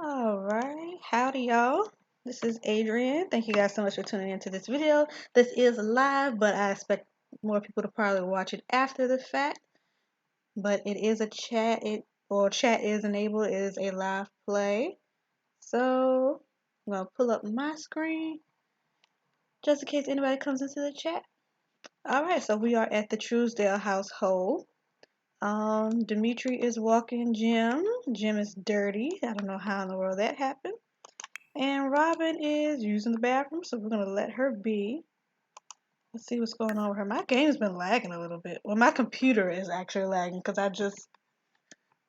Alright, howdy y'all. This is Adrian. Thank you guys so much for tuning into this video. This is live, but I expect more people to probably watch it after the fact. But it is a chat, chat is enabled, it is a live play. So I'm gonna pull up my screen just in case anybody comes into the chat. Alright, so we are at the Truesdale household. Dmitri is walking Jim. Jim is dirty. I don't know how in the world that happened. And Robyn is using the bathroom, so we're going to let her be. Let's see what's going on with her. My game's been lagging a little bit. Well, my computer is actually lagging because I just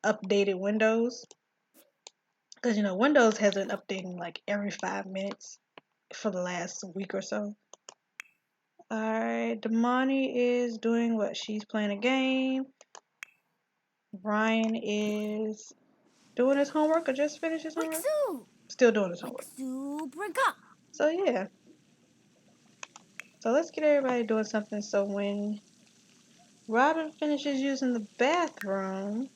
updated Windows. Because, Windows has been updating like every 5 minutes for the last week or so. Alright, Damani is doing what? She's playing a game. Ryan is doing his homework or just finished his homework? Still doing his homework. So, yeah. So let's get everybody doing something so when Robyn finishes using the bathroom,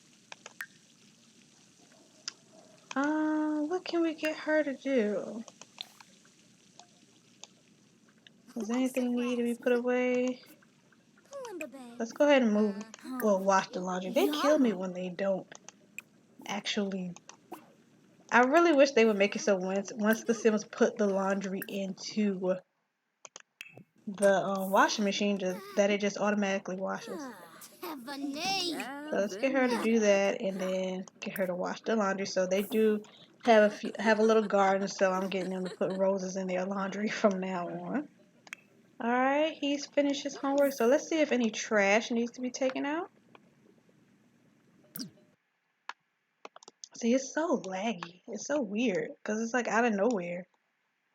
what can we get her to do? Does anything need to be put away? Let's go ahead and move, wash the laundry. They kill me when they don't actually. I really wish they would make it so once the Sims put the laundry into the washing machine, that it just automatically washes. So let's get her to do that and then get her to wash the laundry. So they do have a little garden, so I'm getting them to put roses in their laundry from now on. Alright, he's finished his homework, so let's see if any trash needs to be taken out. See, it's so laggy. It's so weird because it's like out of nowhere.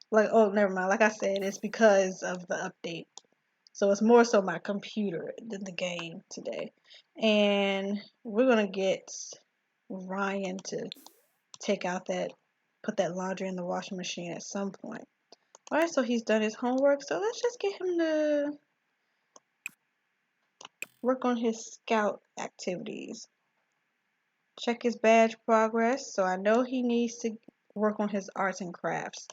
Like, oh, never mind. Like I said, it's because of the update. So it's more so my computer than the game today. And we're going to get Ryan to put that laundry in the washing machine at some point. Alright, so he's done his homework. So let's just get him to work on his scout activities. Check his badge progress. So I know he needs to work on his arts and crafts.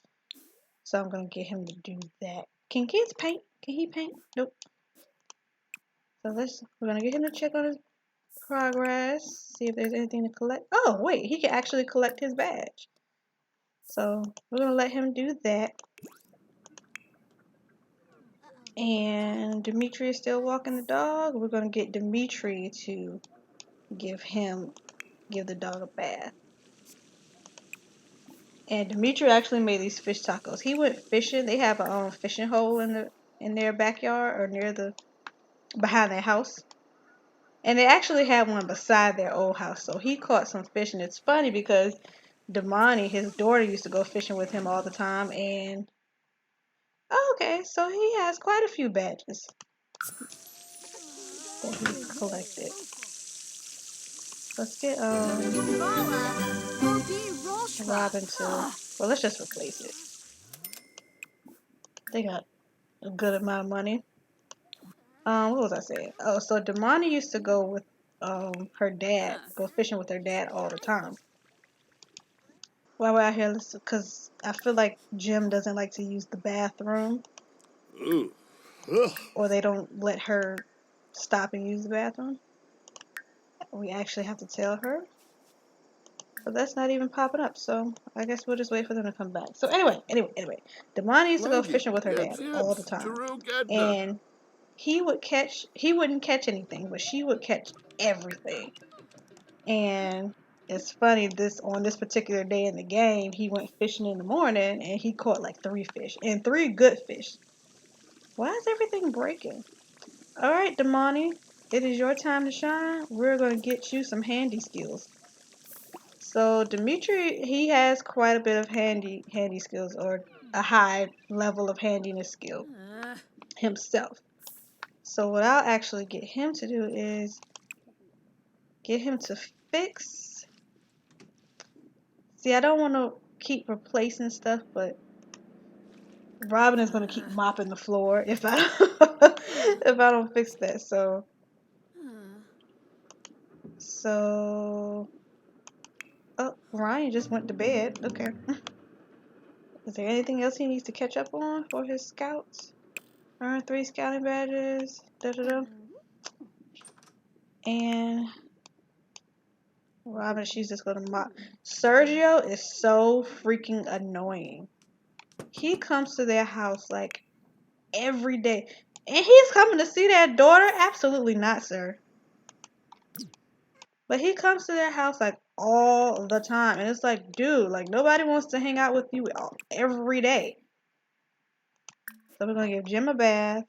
So I'm going to get him to do that. Can kids paint? Can he paint? Nope. So we're going to get him to check on his progress. See if there's anything to collect. Oh, wait. He can actually collect his badge. So we're going to let him do that. And Dmitri is still walking the dog. We're going to get Dmitri to give the dog a bath. And Dmitri actually made these fish tacos. He went fishing. They have a fishing hole in their backyard or behind their house. And they actually had one beside their old house. So he caught some fish, and it's funny because Damani, his daughter, used to go fishing with him all the time. And okay, so he has quite a few badges that he's collected. Let's get Robyn to. Well, let's just replace it. They got a good amount of money. What was I saying? Oh, so Damani used to go with her dad, go fishing with her dad all the time. While we're out here, because I feel like Jim doesn't like to use the bathroom, or they don't let her stop and use the bathroom. We actually have to tell her. But that's not even popping up, so I guess we'll just wait for them to come back. So anyway, Damani used to go fishing with her dad all the time. And he wouldn't catch anything, but she would catch everything. And it's funny, on this particular day in the game, he went fishing in the morning and he caught like 3 fish, and 3 good fish. Why is everything breaking? Alright, Damani, it is your time to shine. We're going to get you some handy skills. So Dmitri, he has quite a bit of handy skills, or a high level of handiness skill himself. So what I'll actually get him to do is get him to fix. See, I don't want to keep replacing stuff, but Robyn is going to keep mopping the floor if I if I don't fix that. So Oh, Ryan just went to bed. Okay. Is there anything else he needs to catch up on for his scouts? Earn 3 scouting badges. Da da da. And Robyn, she's just gonna mock. Sergio is so freaking annoying. He comes to their house like every day. And he's coming to see their daughter? Absolutely not, sir. But he comes to their house like all the time. And it's like, dude, like nobody wants to hang out with you every day. So we're gonna give Jim a bath.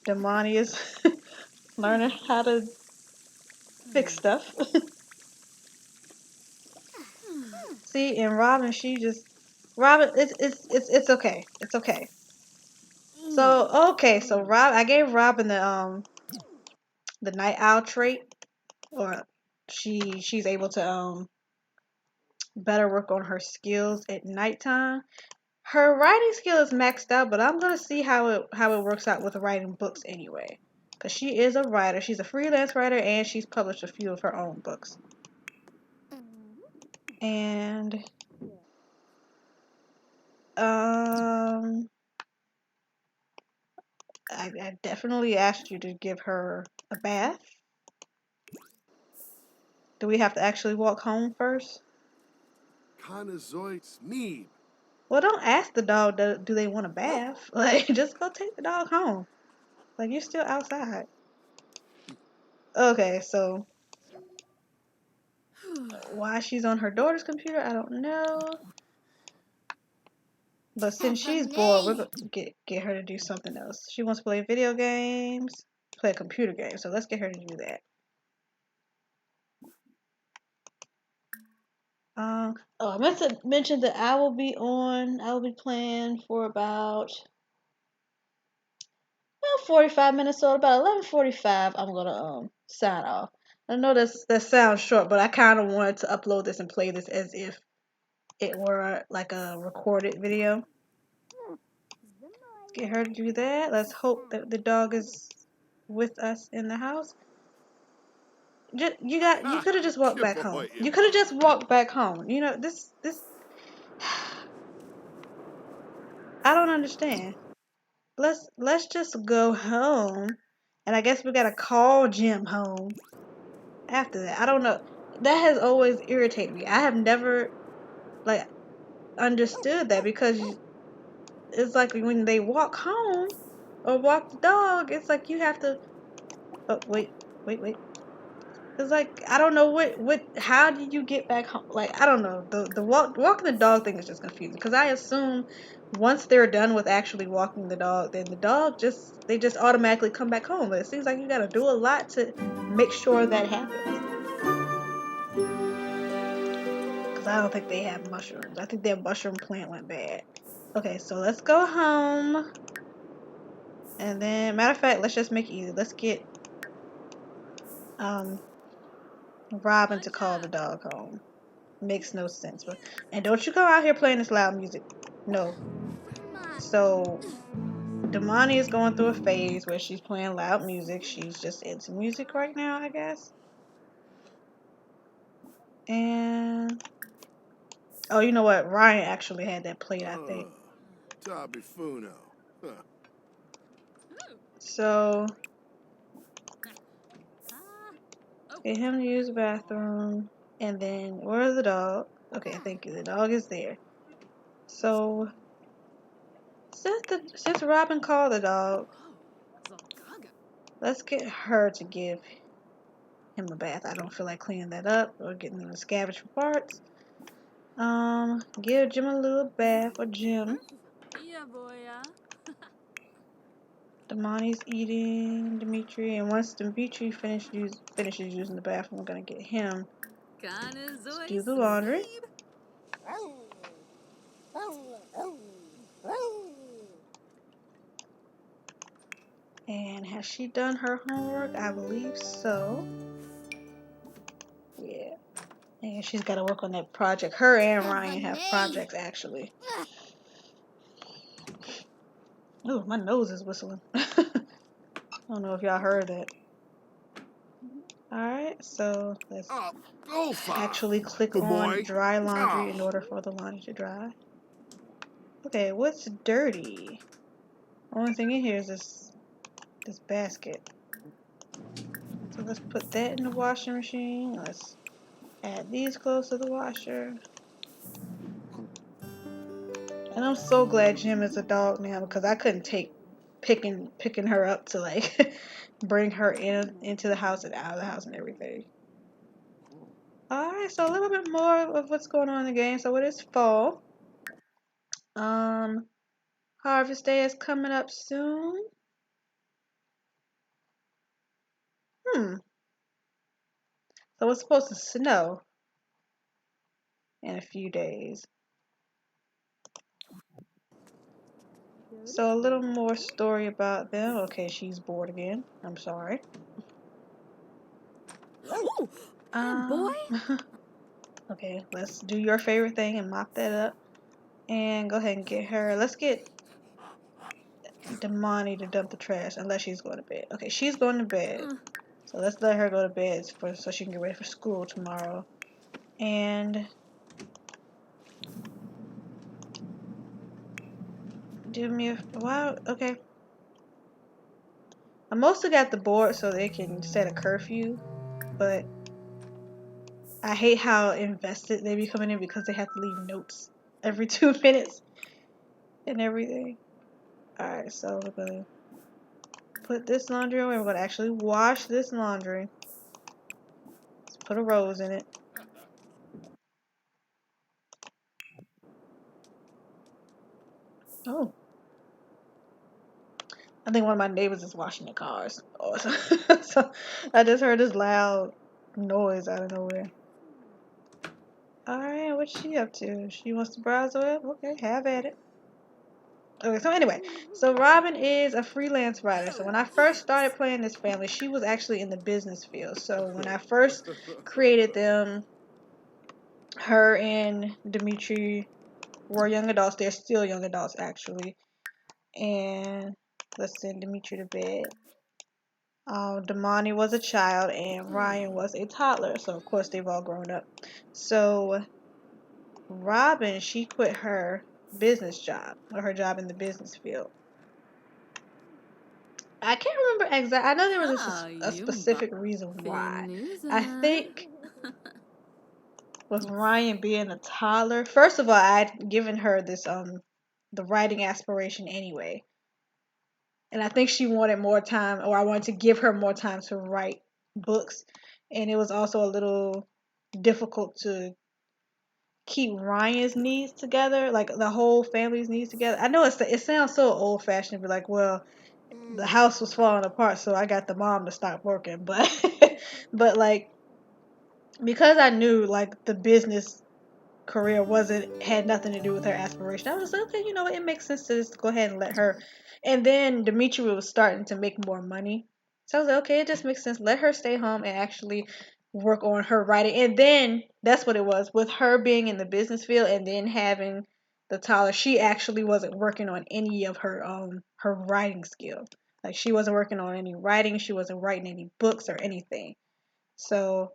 Damani is learning how to fix stuff. See, and Robyn, she just Robyn, it's okay. It's okay. So okay, so I gave Robyn the night owl trait, or she's able to better work on her skills at nighttime. Her writing skill is maxed out, but I'm gonna see how it works out with writing books anyway. Cause she is a writer. She's a freelance writer, and she's published a few of her own books. And I definitely asked you to give her a bath. Do we have to actually walk home first? Me. Well, don't ask the dog, do they want a bath? Like, just go take the dog home. Like, you're still outside. Okay, so why she's on her daughter's computer, I don't know. But since she's bored, we're gonna get her to do something else. She wants to play video games, play a computer game. So let's get her to do that. Oh, I meant to mention that I will be playing for about 45 minutes, so about 11:45 I'm gonna sign off. I know that sounds short, but I kind of wanted to upload this and play this as if it were like a recorded video. Get her to do that. Let's hope that the dog is with us in the house. You could have just walked back home. You could have just walked back home. You know, this I don't understand. Let's just go home, and I guess we gotta call Jim home after that. I don't know. That has always irritated me. I have never like understood that, because it's like when they walk home or walk the dog, it's like you have to. Oh, wait. It's like I don't know how did you get back home? Like I don't know. The walking the dog thing is just confusing, because I assume once they're done with actually walking the dog, then the dog they just automatically come back home. But it seems like you got to do a lot to make sure that happens. Because I don't think they have mushrooms. I think their mushroom plant went bad. Okay, so let's go home. And then, matter of fact, let's just make it easy. Let's get um Robyn to call the dog home. Makes no sense. And don't you come out here playing this loud music. No. So Damani is going through a phase where she's playing loud music. She's just into music right now, I guess. And oh, you know what? Ryan actually had that played, I think. So get him to use the bathroom. And then where's the dog? Okay, thank you. The dog is there. So since Robyn called the dog, let's get her to give him a bath. I don't feel like cleaning that up or getting them to scavenge for parts. Give Gemma Lou a bath, or Jim. Yeah, boy. Damani's eating Dmitri, and once Dmitri finishes using the bathroom, we're gonna get him to do the laundry. And has she done her homework? I believe so. Yeah. And she's got to work on that project. Her and Ryan have projects, actually. Oh, my nose is whistling. I don't know if y'all heard that. Alright, so let's Go far. actually click Good on boy. dry laundry in Oh. order for the laundry to dry. Okay, what's dirty? Only thing in here is this basket. So let's put that in the washing machine. Let's add these clothes to the washer. And I'm so glad Jim is a dog now because I couldn't take picking her up to like bring her into the house and out of the house and everything. Alright, so a little bit more of what's going on in the game. So it is fall. Harvest Day is coming up soon. So it's supposed to snow in a few days. So a little more story about them. Okay, she's bored again. I'm sorry. Boy? Okay, let's do your favorite thing and mop that up. And go ahead and get her. Let's get Damani to dump the trash unless she's going to bed. Okay, she's going to bed. So let's let her go to bed so she can get ready for school tomorrow. And do me a wow. Okay, I mostly got the board so they can set a curfew, but I hate how invested they be coming in because they have to leave notes every 2 minutes and everything. Alright, so we're gonna put this laundry away. We're gonna actually wash this laundry. Let's put a rose in it. Oh, I think one of my neighbors is washing the cars. Oh, so I just heard this loud noise out of nowhere. Alright, what's she up to? She wants to browse the web? Okay, have at it. Okay, so anyway, so Robyn is a freelance writer. So when I first started playing this family, she was actually in the business field. So when I first created them, her and Dmitri were young adults. They're still young adults, actually. And let's send Dmitri to bed. Damani was a child and Ryan was a toddler. So of course they've all grown up. So Robyn, she quit her business job or her job in the business field. I can't remember exactly. I know there was a specific reason why. I think with Ryan being a toddler. First of all, I'd given her this the writing aspiration anyway, and I think she wanted more time, or I wanted to give her more time to write books, and it was also a little difficult to keep Ryan's needs together, like the whole family's needs together. I know it sounds so old fashioned to be like, well, the house was falling apart, so I got the mom to stop working. But but like because I knew like the business career wasn't had nothing to do with her aspiration, I was just like, okay, you know what, it makes sense to just go ahead and let her. And then Dimitri was starting to make more money, so I was like, okay, it just makes sense. Let her stay home and actually work on her writing. And then that's what it was with her being in the business field and then having the toddler. She actually wasn't working on any of her writing skill. Like she wasn't working on any writing. She wasn't writing any books or anything. So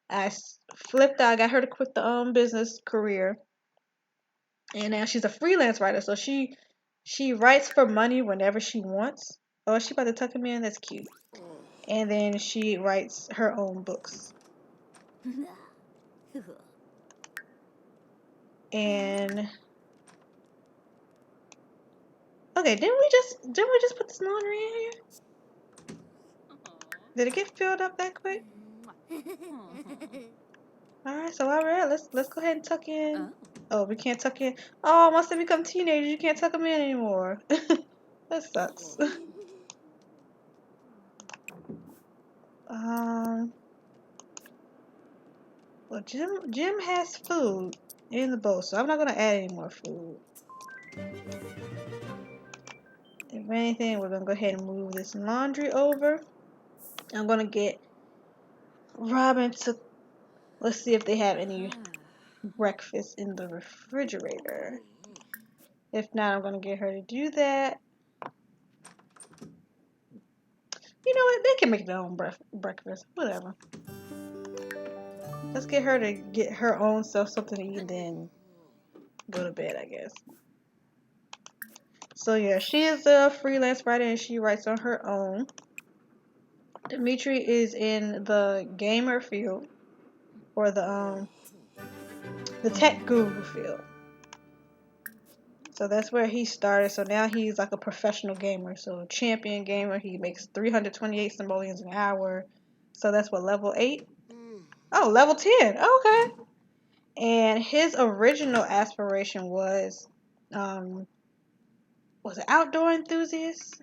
I flipped out. I got her to quit the business career, and now she's a freelance writer. So she writes for money whenever she wants. Oh, is she about to tuck him in? That's cute. And then she writes her own books. And okay, didn't we just put this laundry in here? Did it get filled up that quick? All right, so while we're at, let's go ahead and tuck in. Oh, we can't tuck in. Oh, once they become teenagers, you can't tuck them in anymore. That sucks. Um, well, Jim has food in the bowl, so I'm not gonna add any more food. If anything, we're gonna go ahead and move this laundry over. I'm gonna get Robyn to let's see if they have any breakfast in the refrigerator. If not, I'm gonna get her to do that. You know what? They can make their own breakfast. Whatever. Let's get her to get her own self something to eat and then go to bed, I guess. So yeah, she is a freelance writer and she writes on her own. Dmitri is in the gamer field or the tech guru field. So that's where he started. So now he's like a professional gamer. So champion gamer. He makes 328 simoleons an hour. So that's what, level 8? Oh, level 10. Okay. And his original aspiration um, was it outdoor enthusiast?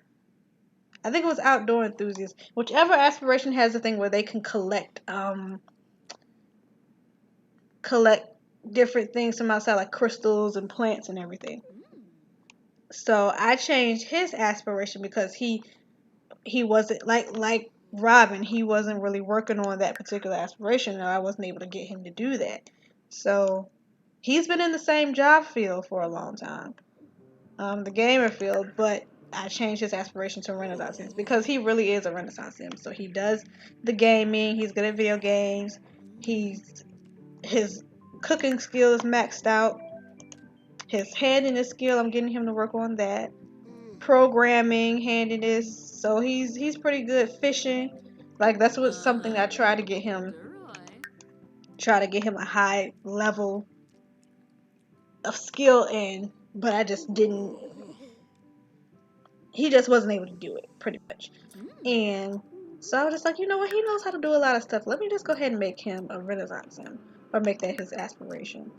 I think it was outdoor enthusiast. Whichever aspiration has a thing where they can collect different things from outside, like crystals and plants and everything. So I changed his aspiration because he wasn't like Robyn. He wasn't really working on that particular aspiration, or I wasn't able to get him to do that. So he's been in the same job field for a long time, the gamer field, but I changed his aspiration to Renaissance Sims because he really is a Renaissance Sim. So he does the gaming. He's good at video games. His cooking skill is maxed out. His handiness skill, I'm getting him to work on that. Programming, handiness, so he's pretty good. Fishing, like that's what something I try to get him a high level of skill in, but I just didn't. He just wasn't able to do it, pretty much. And so I was just like, you know what? He knows how to do a lot of stuff. Let me just go ahead and make him a Renaissance Sim, or make that his aspiration.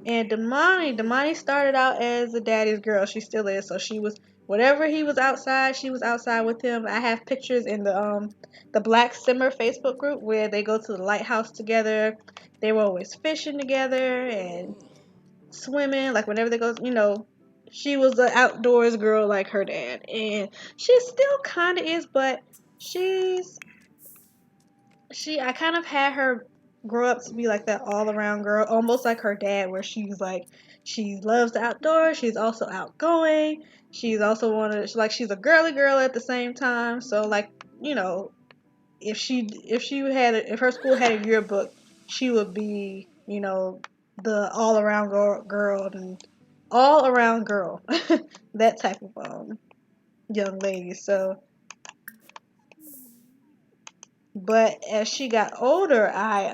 And Damani started out as a daddy's girl. She still is. So she was, whatever he was outside, she was outside with him. I have pictures in the Black Simmer Facebook group where they go to the lighthouse together. They were always fishing together and swimming. Like whenever they go, she was an outdoors girl like her dad, and she still kind of is, but she's I kind of had her grow up to be like that all around girl, almost like her dad, where she's like, she loves the outdoors, she's also outgoing, she's also she's a girly girl at the same time. So like, if her school had a yearbook, she would be, the all around girl, that type of young lady. So, but as she got older, I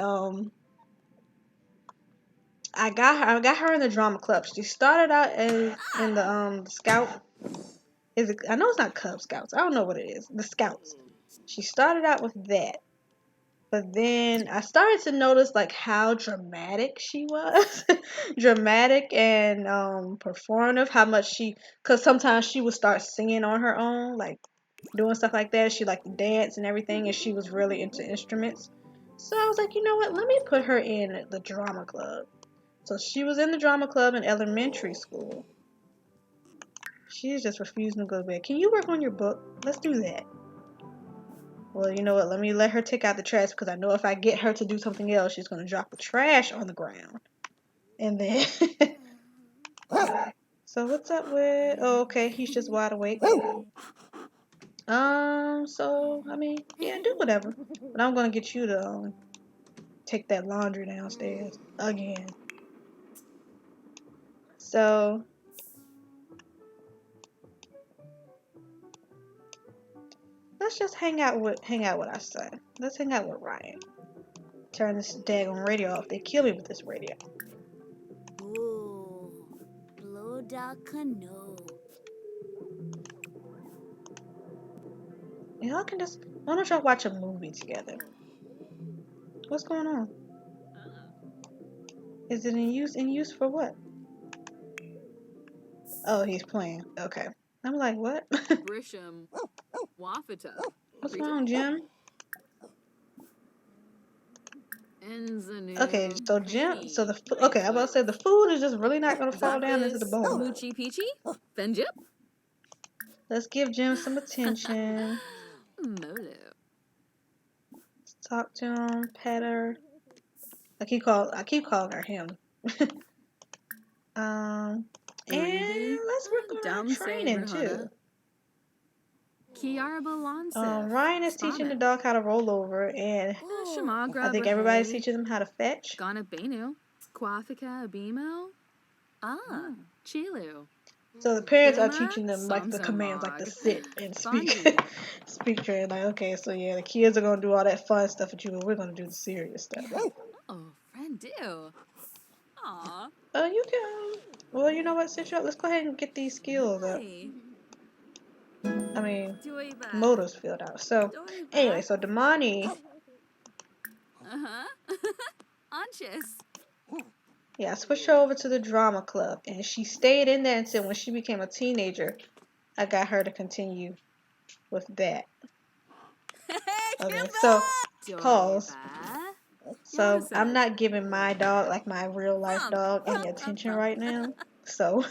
got her in the drama club. She started out as in the scout. I know it's not Cub Scouts. I don't know what it is. The Scouts. She started out with that. But then I started to notice like how dramatic she was. Dramatic and performative. How much cause sometimes she would start singing on her own, like doing stuff like that. She liked to dance and everything, and she was really into instruments. So I was like, you know what? Let me put her in the drama club. So she was in the drama club in elementary school. She's just refusing to go to bed. Can you work on your book? Let's do that. Well, you know what? Let me let her take out the trash because I know if I get her to do something else, she's going to drop the trash on the ground. And then. So what's up with. Oh, okay. He's just wide awake. So, I mean, yeah, do whatever. But I'm going to get you to take that laundry downstairs again. So. Let's just hang out with our son. Let's hang out with Ryan. Turn this daggone radio off. They kill me with this radio. Ooh, blow da canoe. Y'all can just. Why don't y'all watch a movie together? What's going on? Is it in use? In use for what? Oh, he's playing. Okay. I'm like, what? Grisham. Wafita. What's wrong, Jim? Enzanu. Okay, so Jim. So okay, I'm about to say the food is just really not gonna fall down into the bowl. Moochie Peachy. Fenjip. Let's give Jim some attention. Molo. Let's talk to him, pet her. I keep calling her him. And let's work on our training too. Kiara Balansif. Ryan is teaching the Spamin. dog how to roll over, and I Shamagra think everybody's Bahay. teaching them how to fetch. Ghana Benu. Kwafika Abimo. Ah. Chilu. So the parents are Bima. teaching them like the commands, like to Somsamog. sit and speak, Bondi. speak train. Like, okay, so yeah, the kids are gonna do all that fun stuff with you, but we're gonna do the serious stuff. Oh, friend do. Aw. You can. Well, you know what, Citra? Let's go ahead and get these skills up. Hi. I mean, Doiba. motors filled out. So, anyway, Doiba. so Damani, Uh-huh. Anxious. yeah, I switched her over to the drama club, and she stayed in there until when she became a teenager. I got her to continue with that. Okay, so pause. Doiba. So I'm Yamasad. not giving my dog, like my real life Thump, dog, any thump, thump, attention thump. right now. So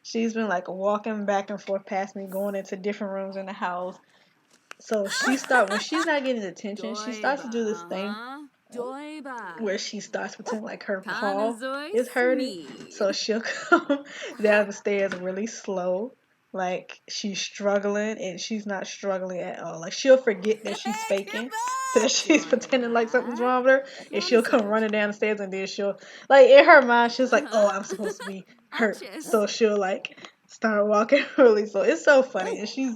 she's been like walking back and forth past me, going into different rooms in the house. So when she's not getting attention, she starts Doiba. to do this thing Uh-huh. Doiba. where she starts pretending like her paw Kanazoi is hurting. Smee. So she'll come down the stairs really slow, like she's struggling, and she's not struggling at all. Like she'll forget that she's faking, that she's pretending like something's Doiba. wrong with her, and she'll come Yamasad. running down the stairs, and then she'll, like, in her mind, she's like, "Oh, Uh-huh. I'm supposed to be hurt," Anxious. so she'll like start walking really slow. It's so funny, and she's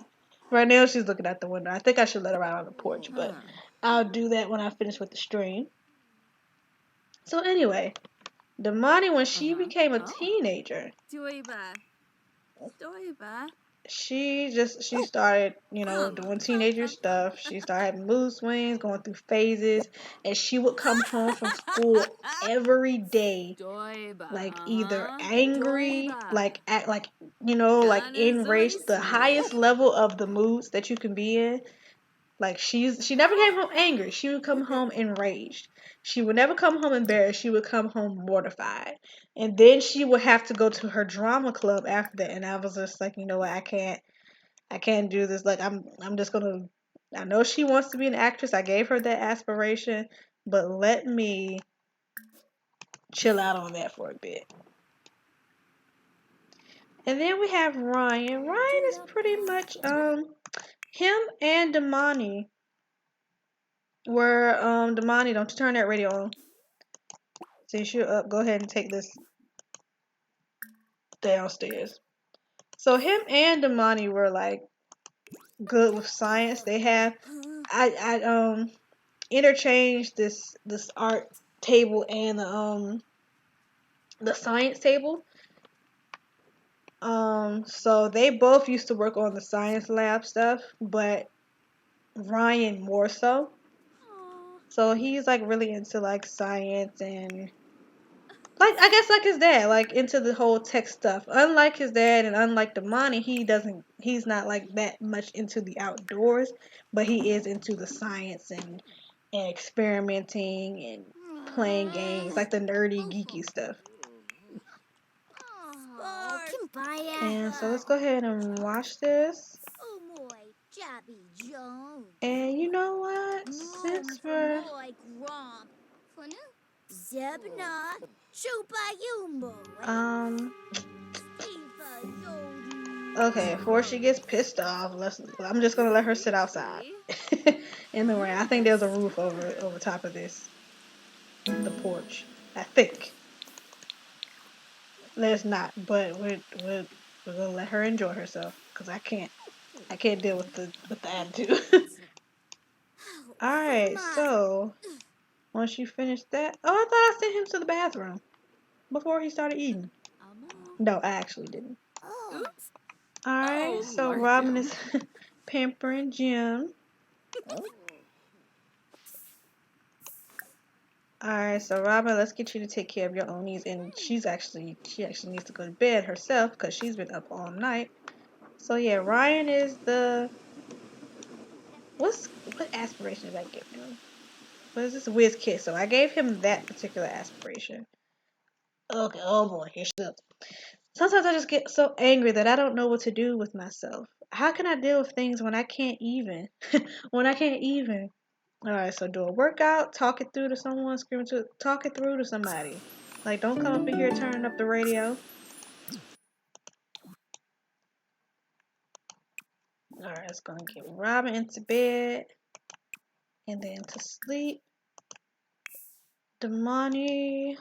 right now she's looking out the window. I think I should let her out on the porch, but Huh. I'll do that when I finish with the stream. So anyway, Damani, when she Uh-huh. became a Oh. teenager, Doiba. Doiba. she started, doing Thump, teenager thump, thump. stuff. She started having mood swings, going through phases, and she would come home from school every day, Doiba. like either Uh-huh. angry, Doiba. like like Kanazoi enraged, the highest Smee. level of the moods that you can be in. Like she never came home angry. She would come home enraged. She would never come home embarrassed. She would come home mortified. And then she would have to go to her drama club after that. And I was just like, you know what, I can't do this. Like I'm just gonna, I know she wants to be an actress. I gave her that aspiration, but let me chill out on that for a bit. And then we have Ryan. Ryan is pretty much him and Damani were Damani, don't you turn that radio on. Since you're up, go ahead and take this downstairs. So him and Damani were like good with science. They have I interchanged this art table and the science table. So they both used to work on the science lab stuff, but Ryan more so. So he's like really into like science and like I guess like his dad, like into the whole tech stuff. Unlike his dad and unlike Damani, he's not like that much into the outdoors, but he is into the science and experimenting and playing games, like the nerdy geeky stuff. And so let's go ahead and watch this. And you know what? Since we're um okay, before she gets pissed off, I'm just gonna let her sit outside in the rain. I think there's a roof over top of the porch. I think there's not, but we're gonna let her enjoy herself because I can't deal with the attitude. All right, so once you finish that, oh, I thought I sent him to the bathroom before he started eating. No, I actually didn't. Oops. All right, Oh, so Lord, Robyn do. is pampering Jim. All right, so Robyn, let's get you to take care of your own needs, and she actually needs to go to bed herself because she's been up all night. So yeah, Ryan is what aspiration did I give him? What is this? Whiz Kiss. So I gave him that particular aspiration. Okay, oh boy, here she goes. Sometimes I just get so angry that I don't know what to do with myself. How can I deal with things when I can't even? When I can't even. Alright, so do a workout, talk it through to someone, talk it through to somebody. Like, don't come up in here turning up the radio. Alright, it's gonna get Robyn into bed and then to sleep. Damani.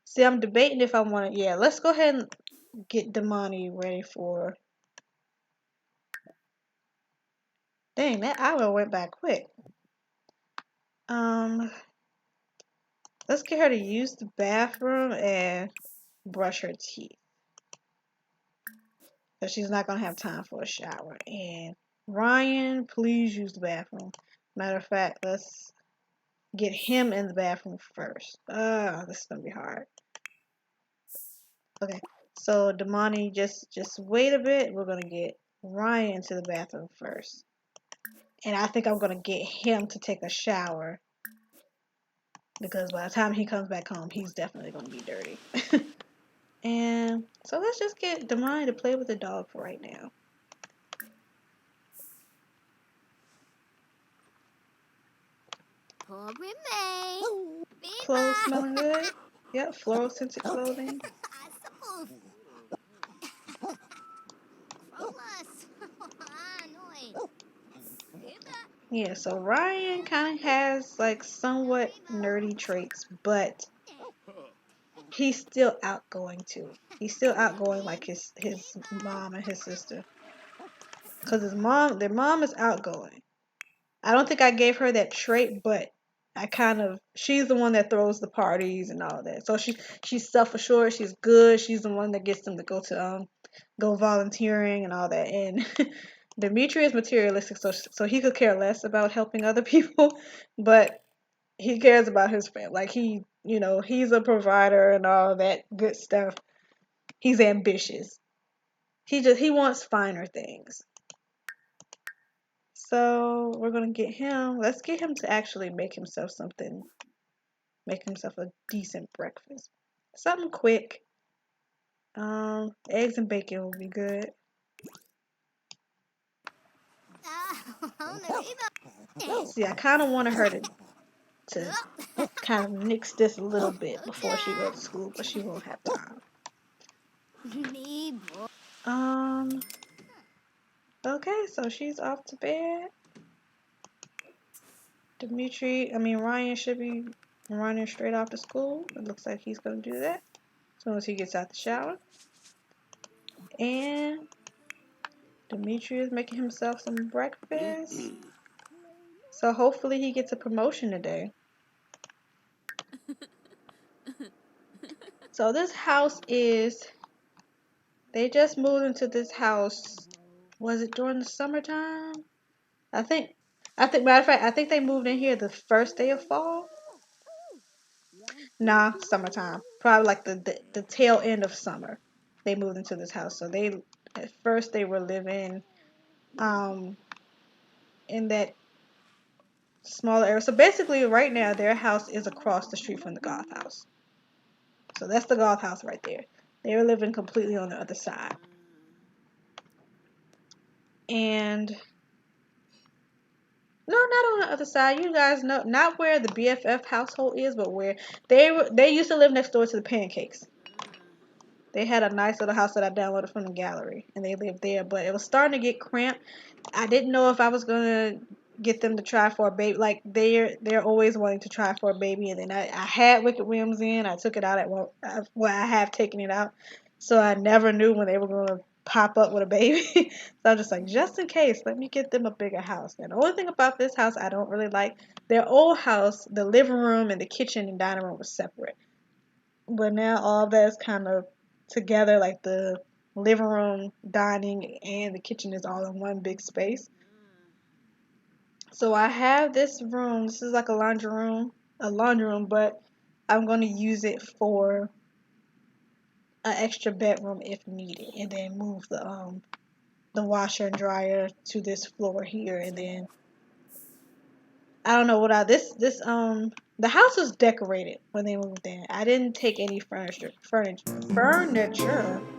See, I'm debating if I want to. Yeah, let's go ahead and get Damani ready for. Dang, that hour went by quick. Let's get her to use the bathroom and brush her teeth. Because she's not going to have time for a shower. And Ryan, please use the bathroom. Matter of fact, let's get him in the bathroom first. This is going to be hard. Okay, so Damani, just wait a bit. We're going to get Ryan into the bathroom first. And I think I'm going to get him to take a shower. Because by the time he comes back home, he's definitely going to be dirty. And so let's just get Damani to play with the dog for right now. Clothes smelling good. Yep, floral scented clothing. Yeah, so Ryan kind of has like somewhat nerdy traits, but he's still outgoing too. He's still outgoing like his mom and his sister. Cause their mom is outgoing. I don't think I gave her that trait, but she's the one that throws the parties and all that. So she's self-assured, she's good, she's the one that gets them to go volunteering and all that. And Dmitri is materialistic, so he could care less about helping other people, but he cares about his family. Like he's a provider and all that good stuff. He's ambitious. He wants finer things. So we're gonna get him. Let's get him to actually make himself a decent breakfast. Something quick. Eggs and bacon will be good. See, I kind of wanted her to kind of mix this a little bit before she goes to school, but she won't have time. Okay, so she's off to bed. Ryan should be running straight off to school. It looks like he's gonna do that as soon as he gets out the shower. And Dmitri is making himself some breakfast. So hopefully he gets a promotion today. So this house they just moved into this house. Was it during the summertime? Matter of fact, I think they moved in here the first day of fall. Nah, summertime. Probably like the tail end of summer. They moved into this house. So at first they were living in that smaller area. So basically right now their house is across the street from the goth house. So that's the goth house right there. They were living completely on the other side. And no, not on the other side. You guys know, not where the BFF household is, but where they used to live next door to the Pancakes. They had a nice little house that I downloaded from the gallery, and they lived there. But it was starting to get cramped. I didn't know if I was gonna get them to try for a baby. Like they're always wanting to try for a baby, and then I had Wicked Whims in. I took it out I have taken it out, so I never knew when they were gonna pop up with a baby. So I'm just like, just in case, let me get them a bigger house. And the only thing about this house I don't really like, their old house, the living room and the kitchen and dining room was separate. But now all of that is kind of together, like the living room, dining, and the kitchen is all in one big space. So I have this room. This is like a laundry room, but I'm going to use it for an extra bedroom if needed, and then move the washer and dryer to this floor here, and then I don't know what the house was decorated when they moved in. I didn't take any furniture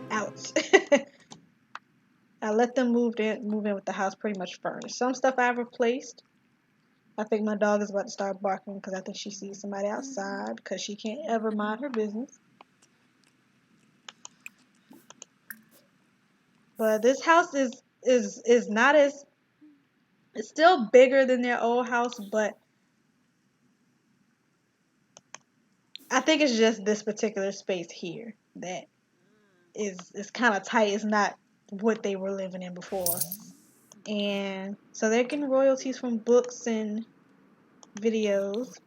out. I let them move in with the house pretty much furnished. Some stuff I've replaced. I think my dog is about to start barking because I think she sees somebody outside because she can't ever mind her business. But this house is is not as, it's still bigger than their old house, but I think it's just this particular space here that is kind of tight. It's not what they were living in before. And so they're getting royalties from books and videos.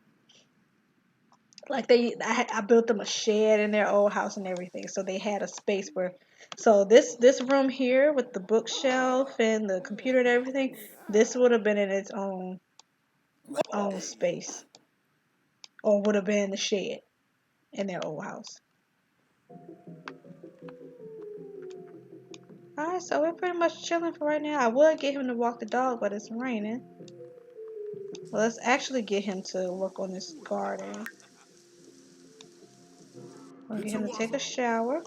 Like I built them a shed in their old house and everything, so they had a space where. So this room here with the bookshelf and the computer and everything, this would have been in its own space, or would have been the shed in their old house. All right, so we're pretty much chilling for right now. I would get him to walk the dog, but it's raining. Well, let's actually get him to work on this garden. We'll get him to take a shower.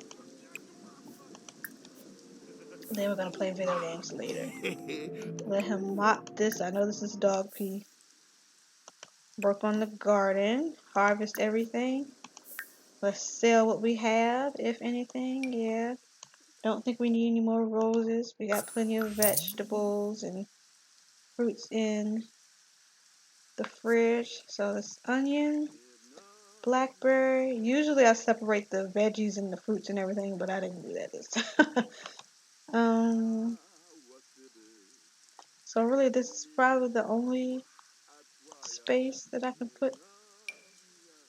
Then we're gonna play video games later. Let him mop this. I know this is dog pee. Work on the garden. Harvest everything. Let's sell what we have, if anything. Yeah. Don't think we need any more roses. We got plenty of vegetables and fruits in the fridge. So this onion, blackberry. Usually I separate the veggies and the fruits and everything, but I didn't do that this time. um. So really, this is probably the only space that I can put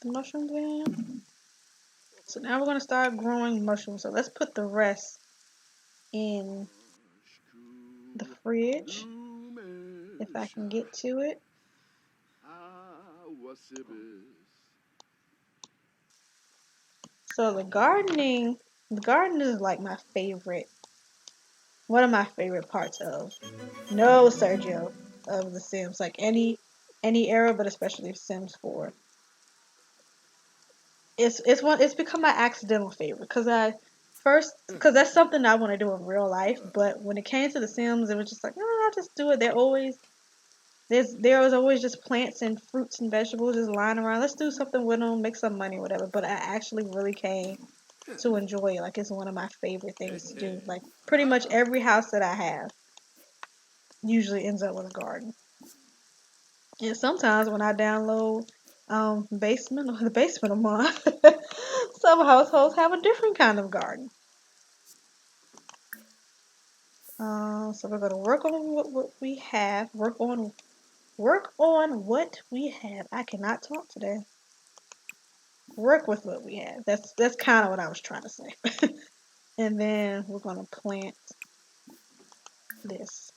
the mushrooms in. So now we're gonna start growing mushrooms. So let's put the rest in the fridge if I can get to it. So the garden is like my favorite, one of my favorite parts of, no, Sergio, of the Sims. Like any era, but especially Sims 4. It's become my accidental favorite because that's something I want to do in real life. But when it came to the Sims, it was just like, no, I'll just do it. There was always just plants and fruits and vegetables just lying around. Let's do something with them, make some money, whatever. But I actually really came to enjoy it. Like, it's one of my favorite things to do. Like, pretty much every house that I have usually ends up with a garden. And sometimes when I download basement or the basement of mine, some households have a different kind of garden. So we're gonna work on what we have. Work on what we have. I cannot talk today. Work with what we have. That's kind of what I was trying to say. And then we're gonna plant this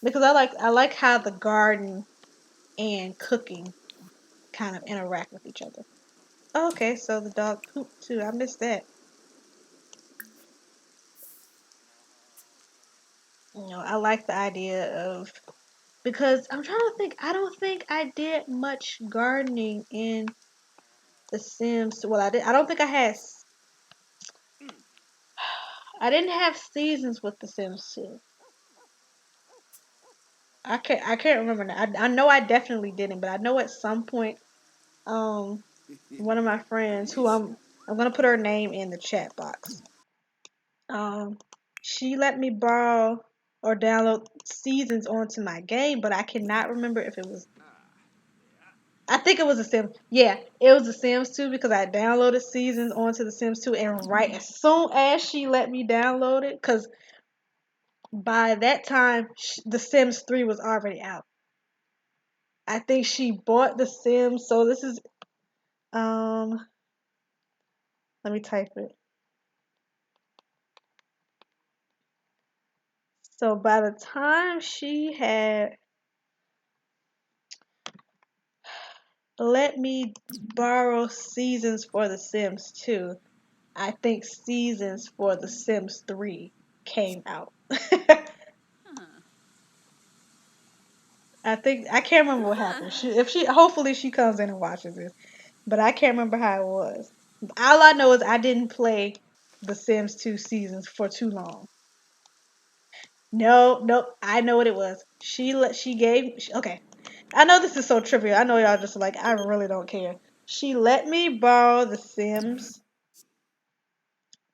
because I like how the garden and cooking kind of interact with each other. Okay, so the dog pooped too. I missed that. I like the idea of, because I'm trying to think. I don't think I did much gardening in The Sims. Well, I did. I don't think I didn't have seasons with The Sims 2. I can't remember now. I know I definitely didn't, but I know at some point, um, one of my friends, who I'm gonna put her name in the chat box. Um, she let me borrow or download seasons onto my game, but I cannot remember if it was. I think it was The Sims. Yeah, it was The Sims 2 because I downloaded seasons onto The Sims 2, and right as soon as she let me download it, because by that time The Sims 3 was already out. I think she bought The Sims, so this is um. Let me type it. So by the time she had let me borrow seasons for The Sims 2, I think seasons for The Sims 3 came out. I can't remember what happened. Hopefully she comes in and watches this, but I can't remember how it was. All I know is I didn't play The Sims 2 seasons for too long. No, nope. I know what it was. Okay. I know this is so trivial. I know y'all just like, I really don't care. She let me borrow The Sims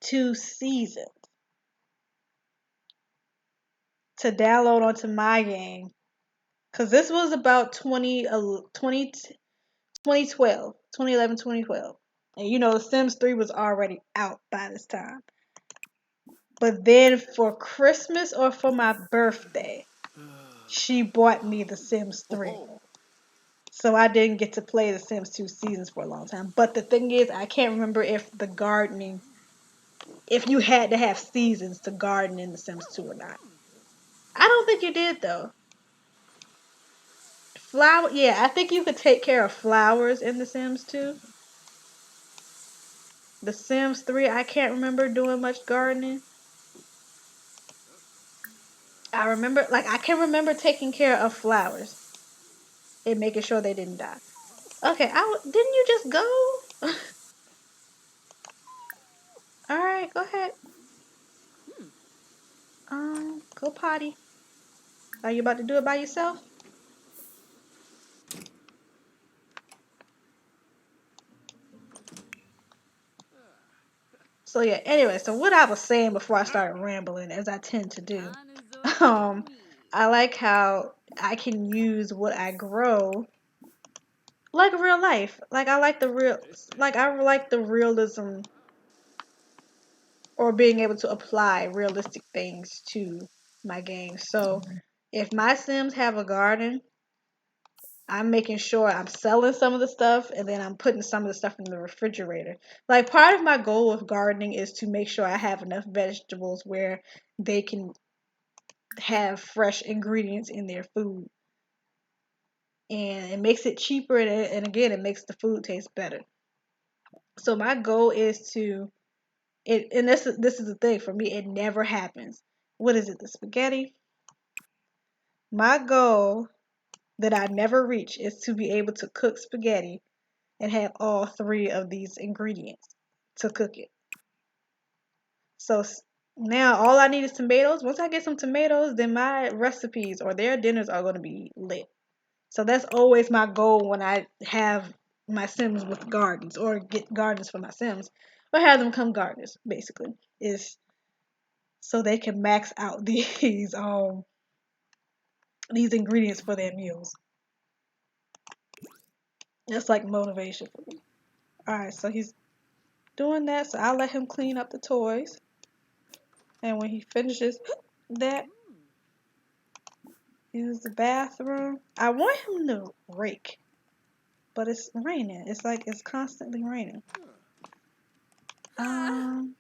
2 season. to download onto my game. Because this was about 2012, 2011, 2012. And you know, Sims 3 was already out by this time. But then for Christmas or for my birthday, she bought me The Sims 3. So I didn't get to play The Sims 2 seasons for a long time. But the thing is, I can't remember if the gardening, if you had to have seasons to garden in The Sims 2 or not. I don't think you did though. Flower, yeah, I think you could take care of flowers in The Sims 2. The Sims 3, I can't remember doing much gardening. I remember, like, I can remember taking care of flowers and making sure they didn't die. Okay, didn't you just go? All right, go ahead. Go potty. Are you about to do it by yourself? So yeah. Anyway, so what I was saying before I started rambling, as I tend to do, um, I like how I can use what I grow like real life. Like I like the real, like I like the realism or being able to apply realistic things to my game. So if my Sims have a garden, I'm making sure I'm selling some of the stuff and then I'm putting some of the stuff in the refrigerator. Like part of my goal with gardening is to make sure I have enough vegetables where they can have fresh ingredients in their food. And it makes it cheaper and again it makes the food taste better. So my goal is to and this is the thing for me, it never happens. What is it, the spaghetti? My goal that I never reach is to be able to cook spaghetti and have all three of these ingredients to cook it. So now all I need is tomatoes. Once I get some tomatoes, then my recipes or their dinners are going to be lit. So that's always my goal when I have my Sims with gardens or get gardens for my Sims or have them come gardeners basically is so they can max out these ingredients for their meals. That's like motivation for me. All right, so he's doing that, so I'll let him clean up the toys. And when he finishes that, use the bathroom. I want him to rake, but it's raining. It's like it's constantly raining. Um,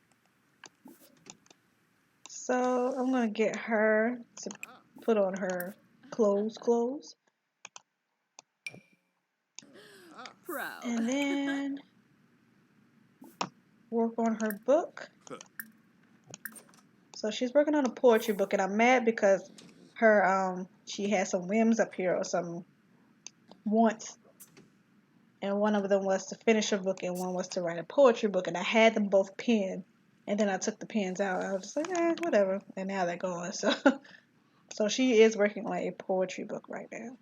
so I'm gonna get her to put on her clothes, Proud. and then work on her book. So she's working on a poetry book, and I'm mad because her she has some whims up here or some wants, and one of them was to finish her book, and one was to write a poetry book, and I had them both pinned, and then I took the pins out. I was just like, whatever, and now they're gone. So, so she is working on a poetry book right now.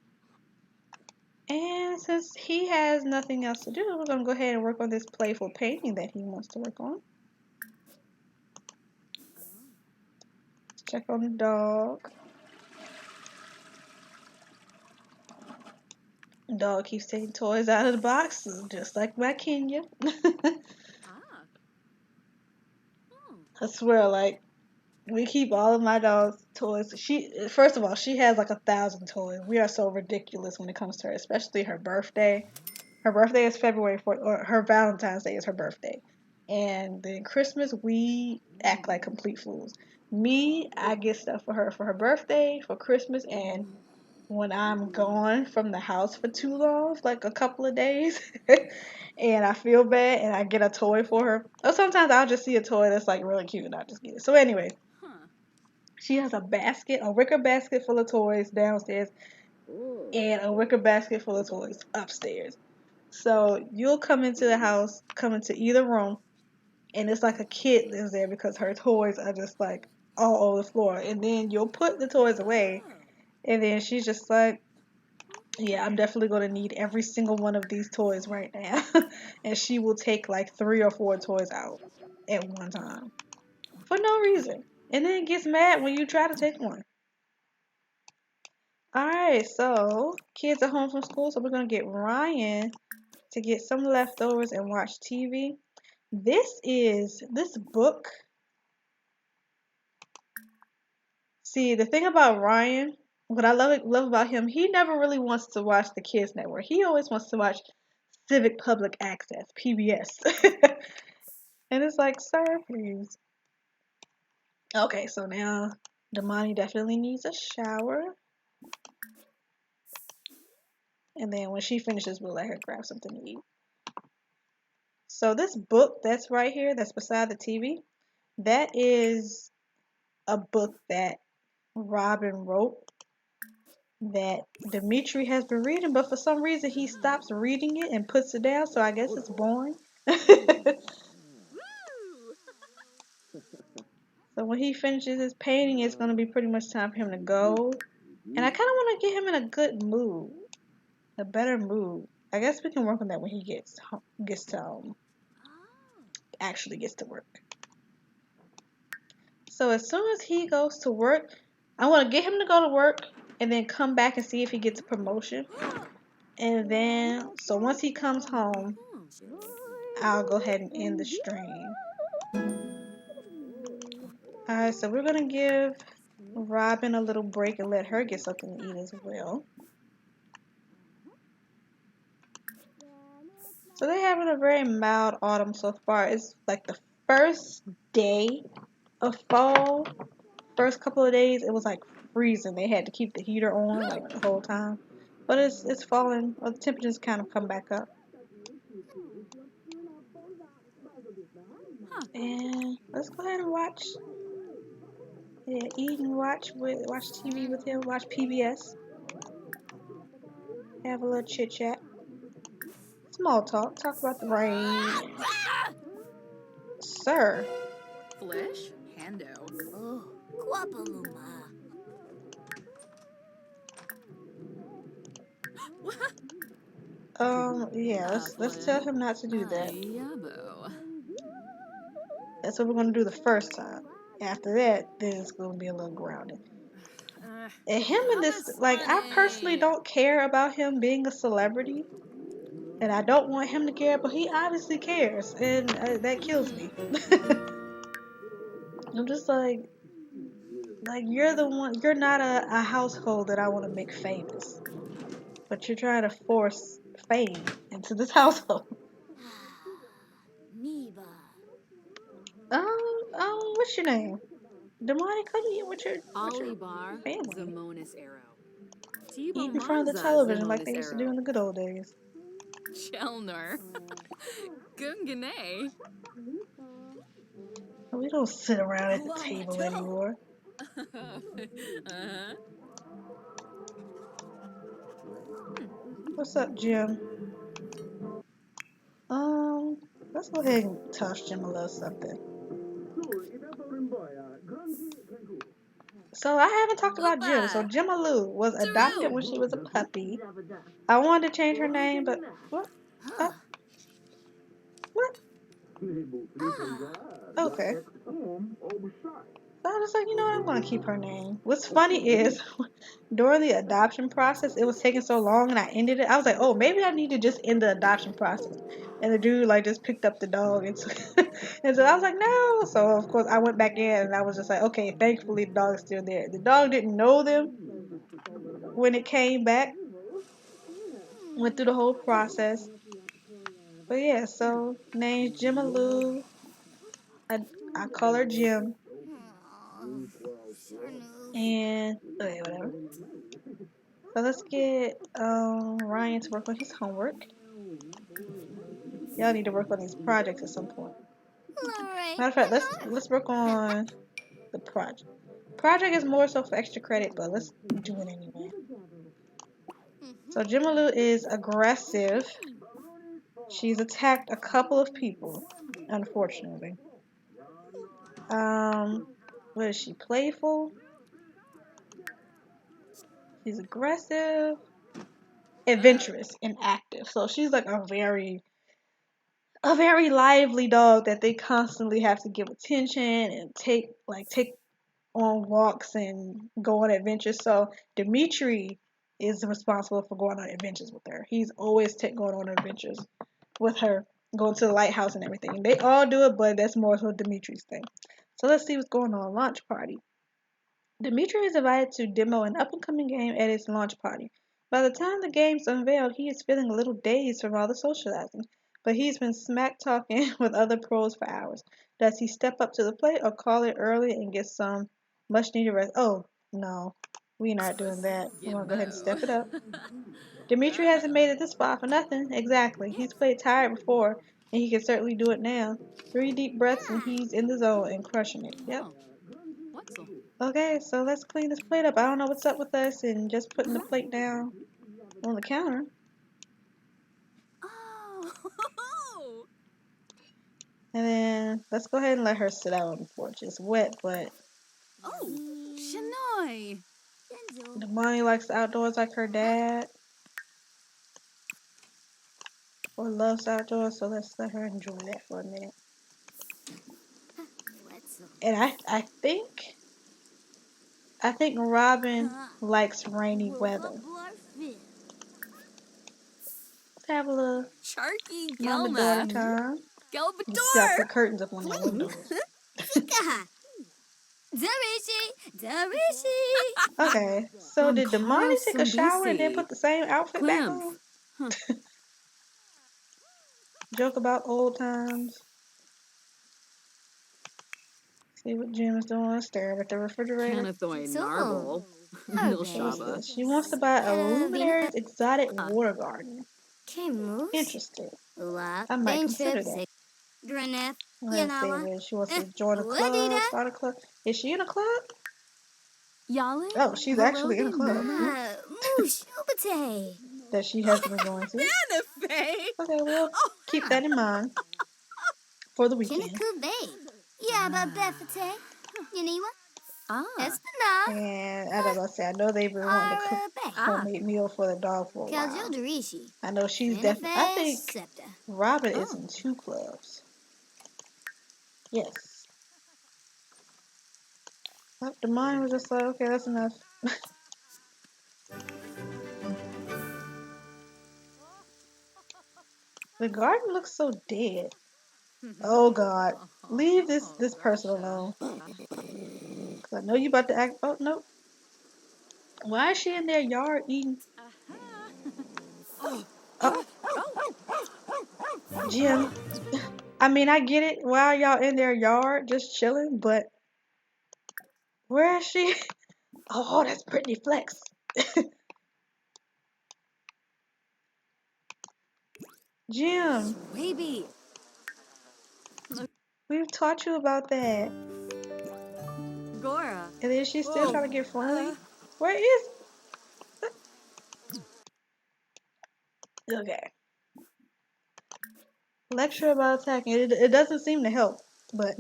And since he has nothing else to do, we're gonna go ahead and work on this playful painting that he wants to work on. Check on the dog. The dog keeps taking toys out of the box, just like my Kenya. I swear, like we keep all of my dog's toys. First of all, she has like 1,000 toys. We are so ridiculous when it comes to her, especially her birthday. Her birthday is February 4th, or her Valentine's Day is her birthday. And then Christmas, we act like complete fools. Me, I get stuff for her birthday, for Christmas, and when I'm gone from the house for too long, like a couple of days, and I feel bad and I get a toy for her. Or sometimes I'll just see a toy that's like really cute and I'll just get it. So anyway, she has a wicker basket full of toys downstairs and a wicker basket full of toys upstairs. So you'll come into the house, come into either room, and it's like a kid lives there because her toys are just like all over the floor. And then you'll put the toys away, and then she's just like, yeah, I'm definitely going to need every single one of these toys right now. And she will take like 3 or 4 toys out at one time for no reason. And then gets mad when you try to take one. Alright, so kids are home from school, so we're gonna get Ryan to get some leftovers and watch TV. This book. See, the thing about Ryan, what I love about him, he never really wants to watch the Kids Network. He always wants to watch Civic Public Access, PBS. And it's like, sir, please. Okay, so now Damani definitely needs a shower. And then when she finishes, we'll let her grab something to eat. So this book that's right here, that's beside the TV, that is a book that Robyn wrote that Dmitri has been reading, but for some reason he stops reading it and puts it down, so I guess it's boring. So when he finishes his painting, it's going to be pretty much time for him to go. And I kind of want to get him in a good mood, a better mood. I guess we can work on that when he actually gets to work. So as soon as he goes to work, I want to get him to go to work and then come back and see if he gets a promotion. And then, so once he comes home, I'll go ahead and end the stream. Alright, so we're going to give Robyn a little break and let her get something to eat as well. So they're having a very mild autumn so far. It's like the first day of fall. First couple of days, it was like freezing. They had to keep the heater on like the whole time. But it's falling. Well, the temperatures kind of come back up. And let's go ahead and watch. Yeah, eat and watch TV with him. Watch PBS. Have a little chit chat. Small talk. Talk about the rain. Sir. Flesh? Hando. Oh, Quapaluma. Yeah, let's tell him not to do that. That's what we're gonna do the first time. After that, then it's gonna be a little grounded. And him in this, like, I personally don't care about him being a celebrity, and I don't want him to care, but he obviously cares, and that kills me. I'm just like you're the one. You're not a household that I want to make famous, but you're trying to force fame into this household. Neva. What's your name? Damani, come eat with your Alibar, family. Zamonis Arrow. Eat in front of the television like they used to do in the good old days. Chelner. Gungane. We don't sit around at the table anymore. What's up, Jim? Let's go ahead and toss Jim a little something. So I haven't talked about Jim. So Gemma Lou was adopted when she was a puppy. I wanted to change her name, but what? What? Okay. So I was like, you know what? I'm gonna keep her name. What's funny is during the adoption process, it was taking so long, and I ended it. I was like, oh, maybe I need to just end the adoption process. And the dude like just picked up the dog and and so I was like, no. So of course I went back in and I was just like, okay, thankfully the dog's still there. The dog didn't know them when it came back. Went through the whole process. But yeah, so name's Gemma Lou. I call her Jim. And okay, whatever. So let's get Ryan to work on his homework. Y'all need to work on these projects at some point. Matter of fact, let's work on the project. Project is more so for extra credit, but let's do it anyway. So Gemma Lou is aggressive. She's attacked a couple of people, unfortunately. What is she? Playful? She's aggressive, adventurous, and active. So she's like a very lively dog that they constantly have to give attention and take on walks and go on adventures. So Dmitri is responsible for going on adventures with her. He's always going on adventures with her, going to the lighthouse and everything. They all do it, but that's more so Dimitri's thing. So let's see what's going on. Launch party. Dmitri is invited to demo an up-and-coming game at his launch party. By the time the game's unveiled, he is feeling a little dazed from all the socializing, but he's been smack-talking with other pros for hours. Does he step up to the plate or call it early and get some much-needed rest? Oh, no. We're not doing that. We're going to go ahead and Gimmo. step it up. Dmitri hasn't made it this far for nothing. Exactly. He's played tired before, and he can certainly do it now. 3 deep breaths, and he's in the zone and crushing it. Yep. Oh, Wetzel. Okay, so let's clean this plate up. I don't know what's up with us and just putting the plate down on the counter. Oh. And then let's go ahead and let her sit out on the porch. It's wet, but Oh, Shanoy. Damani likes the outdoors like her dad. Or loves outdoors, so let's let her enjoy that for a minute. And I think Robyn likes rainy weather. Let's have a little Sharky mama-daughter Gelma. time. You gotta Gelbator. put curtains up on your windows. Okay, so did Damani take a shower and then put the same outfit back on? Joke about old times. See what Jim is doing. Stare at the refrigerator. Canathoy Narble. What's Nilshaba. this? She wants to buy a Luminary's exotic water garden. Interesting. I might consider that. Let's see what she wants to join a club, start a club. Is she in a club? Yalin. Oh, she's actually in a club that she hasn't been going to. Okay, we'll keep that in mind for the weekend. And I don't know, say I know they've been wanting to cook a homemade meal for the dog for a while. I know she's definitely. I think Robyn is in 2 clubs. Yes. Oh, the mind was just like, okay, that's enough. The garden looks so dead. Oh God, leave this person alone. Cause I know you about to act. Oh no, why is she in their yard eating? Oh, Jim. I mean, I get it. Why are y'all in their yard just chilling? But where is she? Oh, that's Brittany Flex. Jim, Baby. we've taught you about that. Gora. And then she's still trying to get friendly. Where is? Okay. Lecture about attacking. It doesn't seem to help, but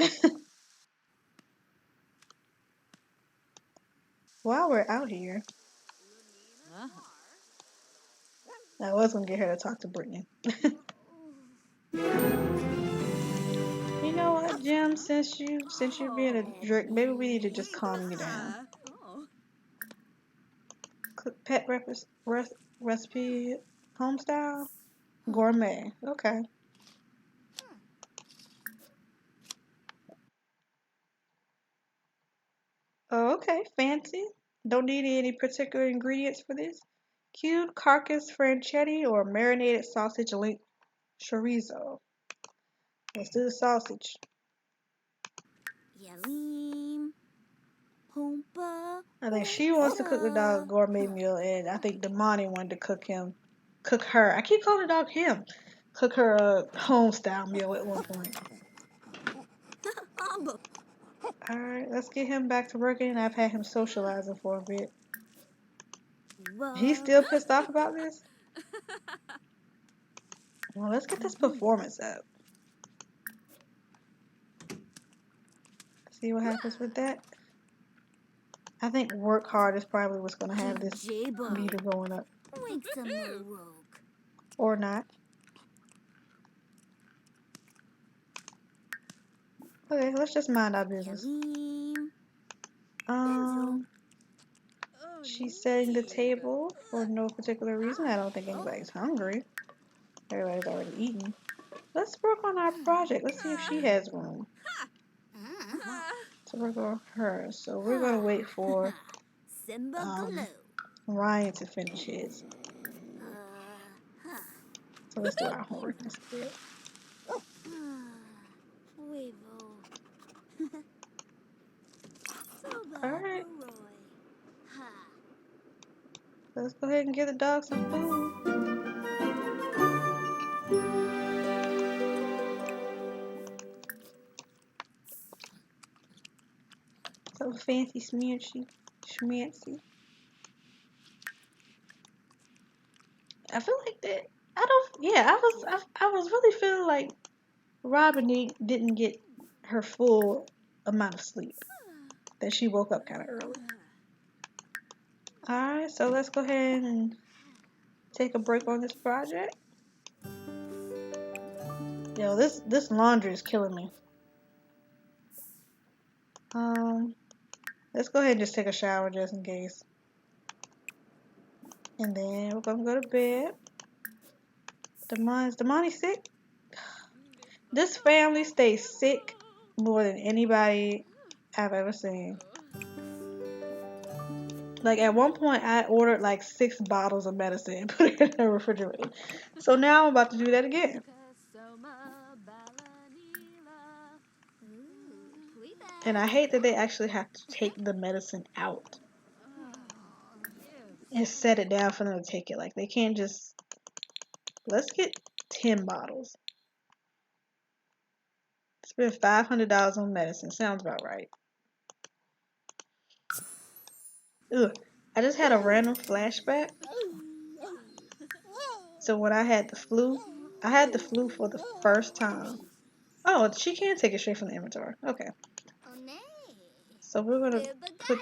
while we're out here, I was gonna get her to talk to Brittany. You know what, Jim? Since you're being a jerk, maybe we need to just calm you down. Cook pet recipe, home style, gourmet. Okay. Oh, okay. Fancy. Don't need any particular ingredients for this. Cubed carcass franchetti or marinated sausage link chorizo. Let's do the sausage. I think she wants to cook the dog a gourmet meal, and I think Damani wanted to cook her. I keep calling the dog him. Cook her a home style meal at one point. All right, let's get him back to working. I've had him socializing for a bit. He's still pissed off about this. Well, let's get this performance up. See what happens with that. I think work hard is probably what's going to have this meter going up. Or not. Okay, let's just mind our business. She's setting the table for no particular reason. I don't think anybody's hungry. Everybody's already eaten. Let's work on our project. Let's see if she has room to work on hers. So we're going to wait for Simba Baloo. Ryan to finish his. So let's do our homework instead. Weevil. Alright. Let's go ahead and give the dog some food. So fancy smearsy. Schmancy. I feel like that. I was really feeling like Robyn didn't get her full amount of sleep. That she woke up kind of early. Alright, so let's go ahead and take a break on this project. Yo, this laundry is killing me. Let's go ahead and just take a shower just in case. And then we're gonna go to bed. Is Damani sick? This family stays sick more than anybody I've ever seen. Like at one point I ordered like 6 bottles of medicine and put it in the refrigerator. So now I'm about to do that again. And I hate that they actually have to take the medicine out and set it down for them to take it. Like they can't just... Let's get 10 bottles. Spend $500 on medicine. Sounds about right. Ugh. I just had a random flashback. So when I had the flu for the first time. Oh, she can take it straight from the inventory. Okay. So we're gonna put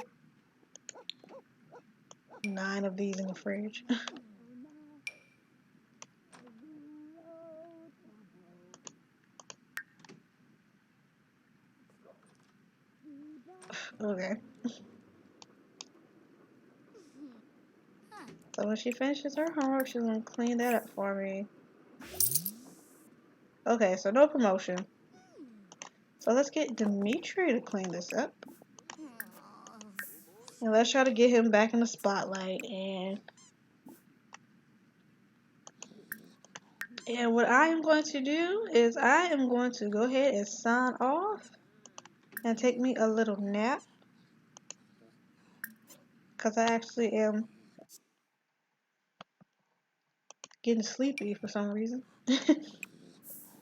9 of these in the fridge. Okay. So when she finishes her homework, she's gonna clean that up for me. Okay, so no promotion. So let's get Dmitri to clean this up. And let's try to get him back in the spotlight. And what I am going to do is I am going to go ahead and sign off and take me a little nap. Because I actually am getting sleepy for some reason.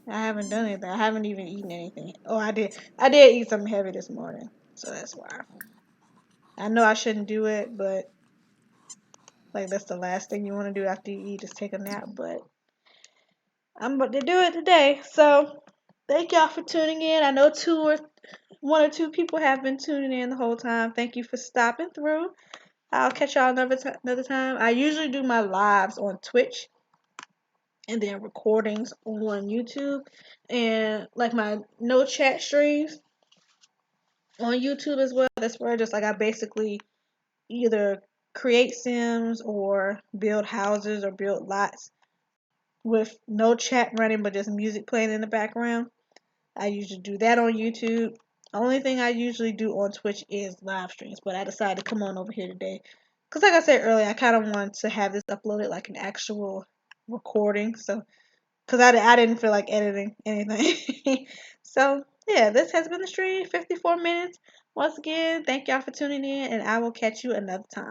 I haven't done anything. I haven't even eaten anything. Oh, I did. I did eat something heavy this morning. So that's why. I know I shouldn't do it, but like that's the last thing you want to do after you eat is take a nap. But I'm about to do it today. So thank y'all for tuning in. I know 1 or 2 people have been tuning in the whole time. Thank you for stopping through. I'll catch y'all another time. I usually do my lives on Twitch and then recordings on YouTube and like my no chat streams on YouTube as well. That's where I basically either create sims or build houses or build lots with no chat running but just music playing in the background. I usually do that on YouTube. The only thing I usually do on Twitch is live streams, but I decided to come on over here today because like I said earlier, I kind of want to have this uploaded like an actual recording, so because I didn't feel like editing anything. So yeah, this has been the stream, 54 minutes. Once again, thank y'all for tuning in, and I will catch you another time.